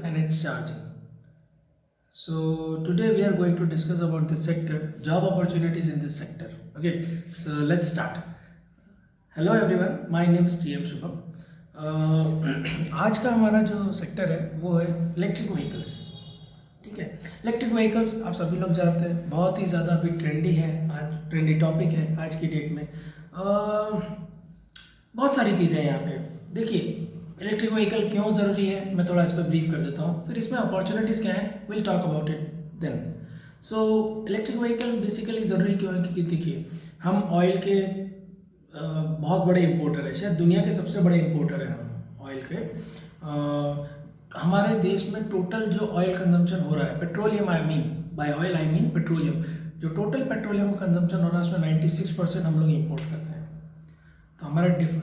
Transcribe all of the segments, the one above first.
and its charging. So today we are going to discuss about this sector, job opportunities in this sector. Okay, so let's start. Hello everyone, my name is T M Shubham. आज का हमारा जो sector है वो है electric vehicles. ठीक है, electric vehicles आप सभी लोग जानते हैं, बहुत ही ज़्यादा अभी ट्रेंडी है, आज ट्रेंडी टॉपिक है आज की डेट में। बहुत सारी चीज़ें हैं यहाँ पे। देखिए, इलेक्ट्रिक व्हीकल क्यों ज़रूरी है मैं थोड़ा इस पर ब्रीफ कर देता हूँ, फिर इसमें अपॉर्चुनिटीज़ क्या है will talk about it then. So electric vehicle basically ज़रूरी क्यों है, क्योंकि देखिए हम ऑयल के बहुत बड़े इंपोर्टर है, शायद दुनिया के सबसे बड़े इंपोर्टर है हम ऑयल के। हमारे देश में टोटल जो ऑयल कंजम्पशन हो रहा है, petroleum I mean, by oil I mean petroleum, जो टोटल पेट्रोलियम का कंजम्पशन हो रहा है उसमें 96% हम लोग इंपोर्ट करते हैं। तो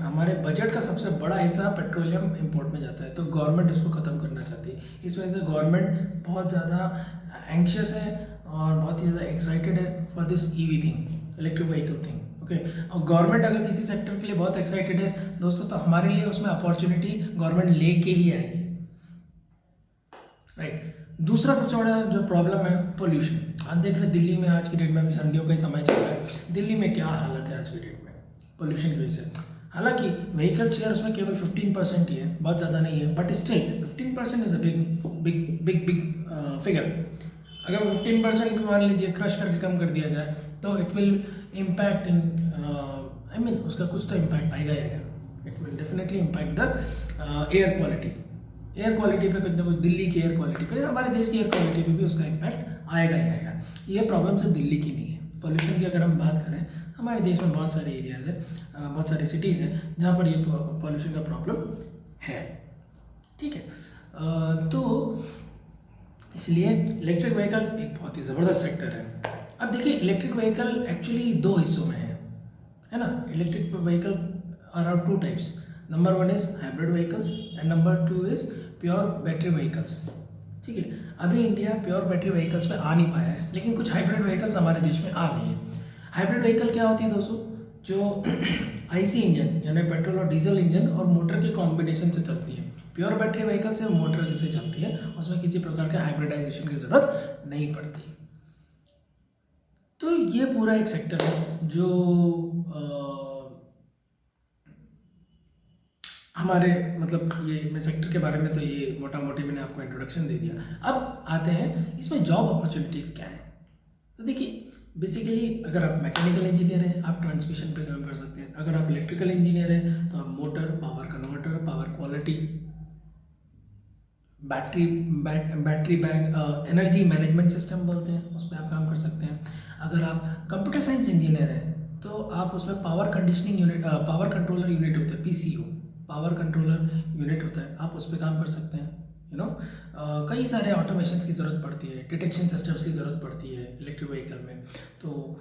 हमारे बजट का सबसे बड़ा हिस्सा पेट्रोलियम इंपोर्ट में जाता है। तो गवर्नमेंट इसको ख़त्म करना चाहती है। इस वजह से गवर्नमेंट बहुत ज़्यादा एंक्शियस है और बहुत ही ज़्यादा एक्साइटेड है for this EV thing, electric vehicle thing. Okay, और गवर्नमेंट अगर किसी सेक्टर के लिए बहुत एक्साइटेड है दोस्तों, तो हमारे लिए उसमें अपॉर्चुनिटी गवर्नमेंट लेके ही आएगी, राइट। दूसरा सबसे बड़ा जो प्रॉब्लम है पोल्यूशन। आप देख रहे हैं दिल्ली में आज की डेट में, अभी सर्दियों का ही समय चल रहा है, दिल्ली में क्या हालत है आज की डेट में पोल्यूशन की वजह से। हालांकि व्हीकल शेयर उसमें केवल 15% ही है, बहुत ज़्यादा नहीं है, but still 15% is a big figure. अगर 15% भी मान लीजिए क्रश करके कम कर दिया जाए तो it will impact in I mean उसका कुछ तो इम्पैक्ट आएगा ही आएगा। It will definitely impact the air quality. Air quality पे कुछ ना कुछ, दिल्ली की एयर क्वालिटी पे, हमारे देश की एयर क्वालिटी पे भी उसका इम्पैक्ट आएगा ही आएगा। ये प्रॉब्लम सिर्फ दिल्ली की नहीं है। पोल्यूशन की अगर हम बात करें, हमारे देश में बहुत सारे एरियाज़ है, बहुत सारी सिटीज़ हैं जहाँ पर ये पोल्यूशन का प्रॉब्लम है। ठीक है, तो इसलिए इलेक्ट्रिक व्हीकल एक बहुत ही ज़बरदस्त सेक्टर है। अब देखिए, इलेक्ट्रिक व्हीकल एक्चुअली दो हिस्सों में है ना। Electric vehicle are out two types. Number 1 is hybrid vehicles and number 2 is pure battery vehicles. ठीक है, अभी इंडिया प्योर बैटरी व्हीकल्स पे आ नहीं पाया है, लेकिन कुछ हाइब्रिड व्हीकल्स हमारे देश में आ गई है। हाइब्रिड व्हीकल क्या होती है दोस्तों, जो आईसी इंजन यानी पेट्रोल और डीजल इंजन और मोटर के कॉम्बिनेशन से चलती है। प्योर बैटरी व्हीकल से मोटर से चलती है, उसमें किसी प्रकार के हाइब्रिडाइजेशन की ज़रूरत नहीं पड़ती। तो ये पूरा एक सेक्टर है जो हमारे मतलब, ये मैं सेक्टर के बारे में तो ये मोटा मोटी मैंने आपको इंट्रोडक्शन दे दिया। अब आते हैं इसमें जॉब अपॉर्चुनिटीज़ क्या है। तो देखिए, बेसिकली अगर आप मैकेनिकल इंजीनियर हैं आप ट्रांसमिशन पे काम कर सकते हैं। अगर आप इलेक्ट्रिकल इंजीनियर हैं तो आप motor, power converter, power quality, battery bank, energy management system बोलते हैं, उस पर आप काम कर सकते हैं। अगर आप कंप्यूटर साइंस इंजीनियर हैं तो आप उसमें power conditioning unit, power controller unit होता है, पीसीयू, पावर कंट्रोलर यूनिट होता है, आप उस पर काम कर सकते हैं। यू नो, कई सारे ऑटोमेशन की ज़रूरत पड़ती है, डिटेक्शन सिस्टम्स की ज़रूरत पड़ती है इलेक्ट्रिक व्हीकल में। तो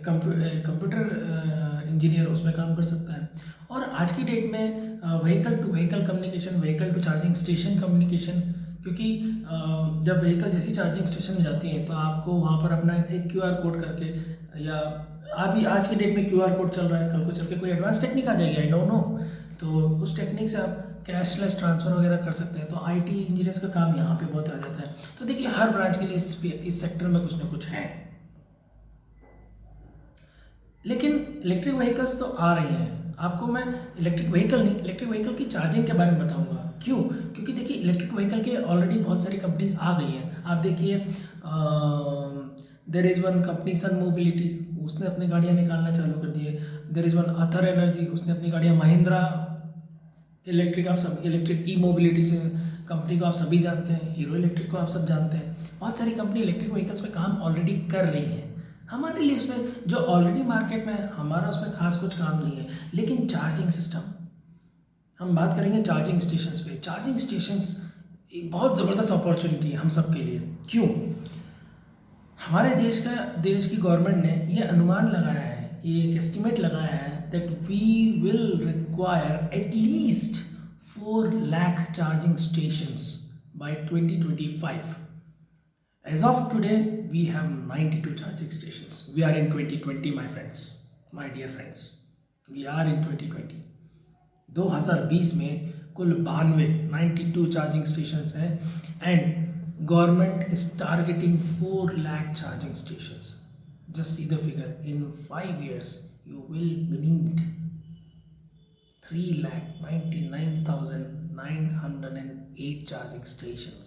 कंप्यूटर इंजीनियर उसमें काम कर सकता है। और आज की डेट में vehicle to vehicle communication, vehicle to charging station communication, क्योंकि जब व्हीकल जैसी चार्जिंग स्टेशन में जाती है तो आपको वहाँ पर अपना एक क्यूआर कोड करके, या अभी आज की डेट में क्यूआर कोड चल रहा है, कल को चल के कोई एडवांस टेक्निक आ जाएगी, आई डोंट नो, तो उस टेक्निक से आप कैशलेस ट्रांसफ़र वगैरह कर सकते हैं। तो आईटी इंजीनियर्स का काम यहाँ पे बहुत आ जाता है। तो देखिए, हर ब्रांच के लिए इस सेक्टर में कुछ ना कुछ है। लेकिन इलेक्ट्रिक व्हीकल्स तो आ रही हैं, आपको मैं इलेक्ट्रिक व्हीकल नहीं, इलेक्ट्रिक व्हीकल की चार्जिंग के बारे में बताऊंगा। क्यों? क्योंकि देखिए, इलेक्ट्रिक व्हीकल के ऑलरेडी बहुत सारी कंपनीज आ गई हैं। आप देखिए, there is one company Sun Mobility, उसने अपनी गाड़ियाँ निकालना चालू कर दी है। There is one Ather Energy, उसने अपनी गाड़ियाँ, महिंद्रा इलेक्ट्रिक, आप सब इलेक्ट्रिक ई मोबिलिटी से कंपनी को आप सभी जानते हैं, हीरो इलेक्ट्रिक को आप सब जानते हैं। बहुत सारी कंपनी इलेक्ट्रिक व्हीकल्स पे काम ऑलरेडी कर रही हैं। हमारे लिए उसमें जो ऑलरेडी मार्केट में है, हमारा उसमें खास कुछ काम नहीं है। लेकिन चार्जिंग सिस्टम, हम बात करेंगे चार्जिंग स्टेशंस पे। चार्जिंग स्टेशंस एक बहुत ज़बरदस्त अपॉर्चुनिटी है हम सब के लिए। क्यों? हमारे देश की गवर्नमेंट ने ये अनुमान लगाया है, ये एक एस्टिमेट लगाया है that we will require at least 4 lakh charging stations by 2025. As of today, we have 92 charging stations. We are in 2020, my friends, my dear friends. We are in 2020. 2020 में कुल 92 चार्जिंग स्टेशन हैं and government is targeting 4 lakh charging station. Just see the figure. In 5 years, you will need 3,99,908 charging stations.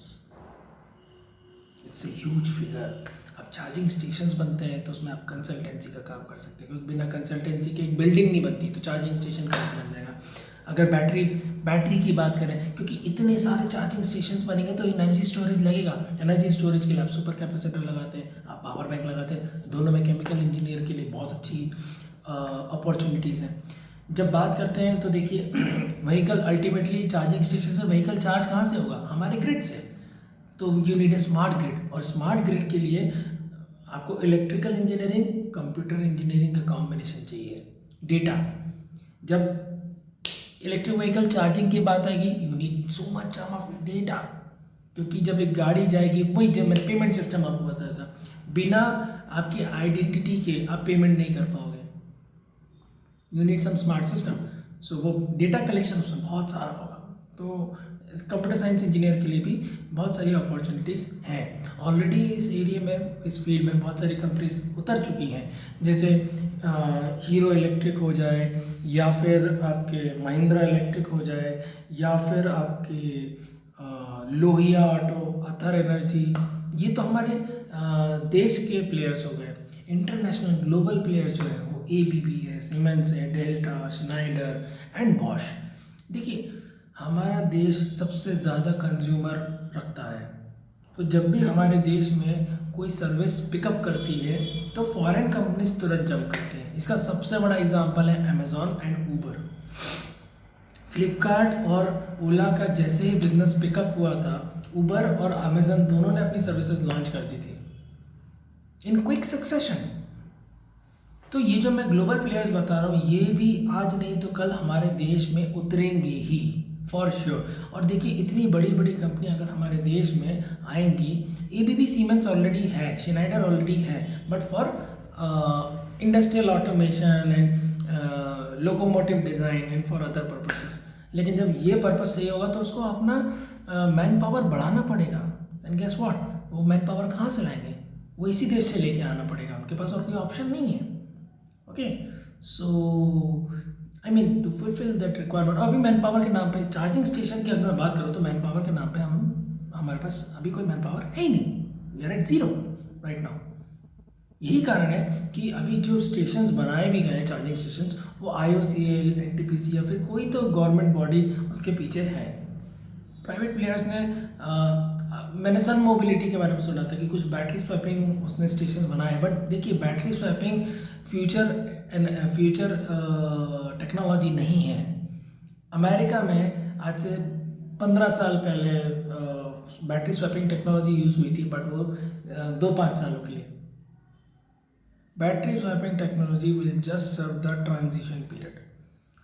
It's a huge figure. अब charging stations बनते हैं तो उसमें आप consultancy का काम कर सकते हैं, क्योंकि बिना कंसल्टेंसी के एक बिल्डिंग नहीं बनती, तो चार्जिंग स्टेशन कहाँ से बन जाएगा. अगर बैटरी की बात करें, क्योंकि इतने सारे चार्जिंग स्टेशंस बनेंगे तो एनर्जी स्टोरेज लगेगा. एनर्जी स्टोरेज के लिए आप सुपर कैपेसिटर लगाते हैं, आप पावर बैंक लगाते हैं. दोनों में केमिकल इंजीनियर के लिए बहुत अच्छी अपॉर्चुनिटीज़ हैं. जब बात करते हैं तो देखिए व्हीकल अल्टीमेटली चार्जिंग स्टेशन में व्हीकल चार्ज कहाँ से होगा, हमारे ग्रिड से. तो you need a smart grid, और स्मार्ट ग्रिड के लिए आपको इलेक्ट्रिकल इंजीनियरिंग, कंप्यूटर इंजीनियरिंग का कॉम्बिनेशन चाहिए. डेटा, जब इलेक्ट्रिक व्हीकल चार्जिंग की बात आएगी, you need so much of data, क्योंकि जब एक गाड़ी जाएगी, वही जब मैंने पेमेंट सिस्टम आपको बताया था, बिना आपकी आइडेंटिटी के आप पेमेंट नहीं कर पाओगे. You need some smart system. So वो डेटा कलेक्शन उसमें बहुत सारा होगा. तो कंप्यूटर साइंस इंजीनियर के लिए भी बहुत सारी अपॉर्चुनिटीज़ हैं. ऑलरेडी इस एरिया में, इस फील्ड में बहुत सारी कंपनीज उतर चुकी हैं, जैसे हीरो इलेक्ट्रिक हो जाए, या फिर आपके महिंद्रा इलेक्ट्रिक हो जाए, या फिर आपके लोहिया ऑटो, अथर एनर्जी. ये तो हमारे देश के प्लेयर्स हो गए. इंटरनेशनल ग्लोबल प्लेयर्स जो है वो ABB है, सीमेंस है, डेल्टा, श्नाइडर एंड बॉश. देखिए हमारा देश सबसे ज़्यादा कंज्यूमर रखता है, तो जब भी हमारे देश में कोई सर्विस पिकअप करती है तो फॉरेन कंपनीज तुरंत जंप करते हैं. इसका सबसे बड़ा एग्जांपल है अमेजॉन एंड ऊबर. फ्लिपकार्ट और ओला का जैसे ही बिजनेस पिकअप हुआ था, ऊबर और अमेजॉन दोनों ने अपनी सर्विसेज लॉन्च कर दी थी इन क्विक सक्सेशन. तो ये जो मैं ग्लोबल प्लेयर्स बता रहा हूँ, ये भी आज नहीं तो कल हमारे देश में उतरेंगे ही फॉर श्योर. और देखिए इतनी बड़ी बड़ी कंपनी अगर हमारे देश में आएंगी, ABB सीमेंस ऑलरेडी है, श्नाइडर ऑलरेडी है, but for industrial automation and locomotive design and for other purposes. लेकिन जब ये पर्पस चाहिए होगा तो उसको अपना मैन पावर बढ़ाना पड़ेगा. एंड गेस व्हाट, वो मैन पावर कहाँ से लाएंगे, वो इसी देश से लेके आना पड़ेगा, उनके पास और कोई ऑप्शन नहीं है. Okay, so I mean to fulfil that requirement. अभी मैन पावर के नाम पे चार्जिंग स्टेशन की अगर मैं बात करूँ तो मैन पावर के नाम पे हमारे पास अभी कोई मैन पावर है ही नहीं. We are at zero right now. यही कारण है कि अभी जो स्टेशंस बनाए भी गए हैं चार्जिंग स्टेशंस, वो IOCL, NTPC या फिर कोई तो गवर्नमेंट बॉडी उसके पीछे है. प्राइवेट प्लेयर्स ने मैंने सन मोबिलिटी के बारे में सुना था कि कुछ बैटरी स्वैपिंग उसने स्टेशन बनाए, बट देखिए बैटरी स्वैपिंग फ्यूचर टेक्नोलॉजी नहीं है. अमेरिका में आज से 15 साल पहले बैटरी स्वैपिंग टेक्नोलॉजी यूज़ हुई थी, बट वो 2-5 सालों के लिए. Battery swapping technology will just serve the transition period.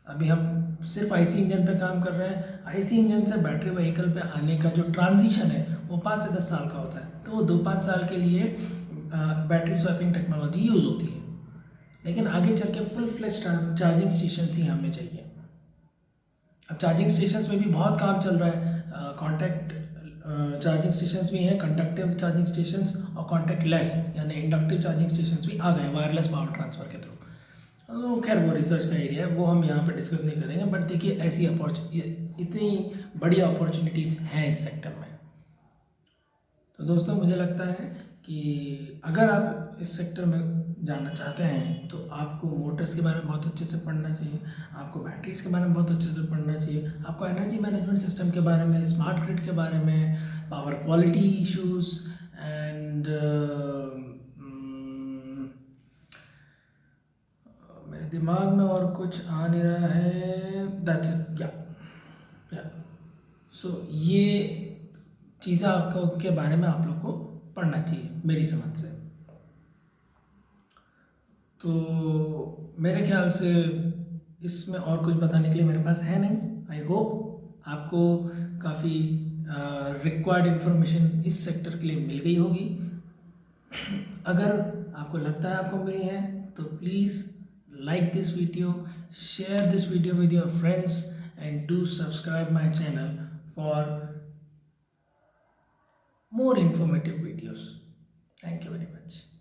अभी हम सिर्फ IC इंजन पे काम कर रहे हैं. IC इंजन से बैटरी व्हीकल पे आने का जो ट्रांजिशन है वो 5 से 10 साल का होता है. तो वो 2-5 साल के लिए बैटरी स्वैपिंग टेक्नोलॉजी यूज़ होती है, लेकिन आगे चल के फुल फ्लेश चार्जिंग स्टेशन ही हमें चाहिए. अब चार्जिंग स्टेशंस में भी बहुत काम चल रहा है. कॉन्टैक्ट चार्जिंग स्टेशंस भी हैं, कंडक्टिव चार्जिंग स्टेशंस, और कॉन्टैक्ट लेस यानी इंडक्टिव चार्जिंग स्टेशंस भी आ गए वायरलेस पावर ट्रांसफ़र के थ्रू. तो खैर वो रिसर्च का एरिया है, वो हम यहाँ पर डिस्कस नहीं करेंगे. बट देखिए ऐसी इतनी बड़ी अपॉर्चुनिटीज़ हैं इस सेक्टर में. तो दोस्तों मुझे लगता है कि अगर आप इस सेक्टर में जानना चाहते हैं तो आपको मोटर्स के बारे में बहुत अच्छे से पढ़ना चाहिए, आपको बैटरीज के बारे में बहुत अच्छे से पढ़ना चाहिए, आपको एनर्जी मैनेजमेंट सिस्टम के बारे में, स्मार्ट ग्रिड के बारे में, पावर क्वालिटी इश्यूज एंड मेरे दिमाग में और कुछ आ नहीं रहा है. That's it. या सो ये चीज़ें आपको के बारे में आप लोग को पढ़ना चाहिए मेरी समझ से. तो मेरे ख्याल से इसमें और कुछ बताने के लिए मेरे पास है नहीं. आई होप आपको काफ़ी रिक्वायर्ड इन्फॉर्मेशन इस सेक्टर के लिए मिल गई होगी. अगर आपको लगता है आपको मिली है तो please like this video, share this video with your friends and do subscribe my channel for more informative videos. Thank you very much.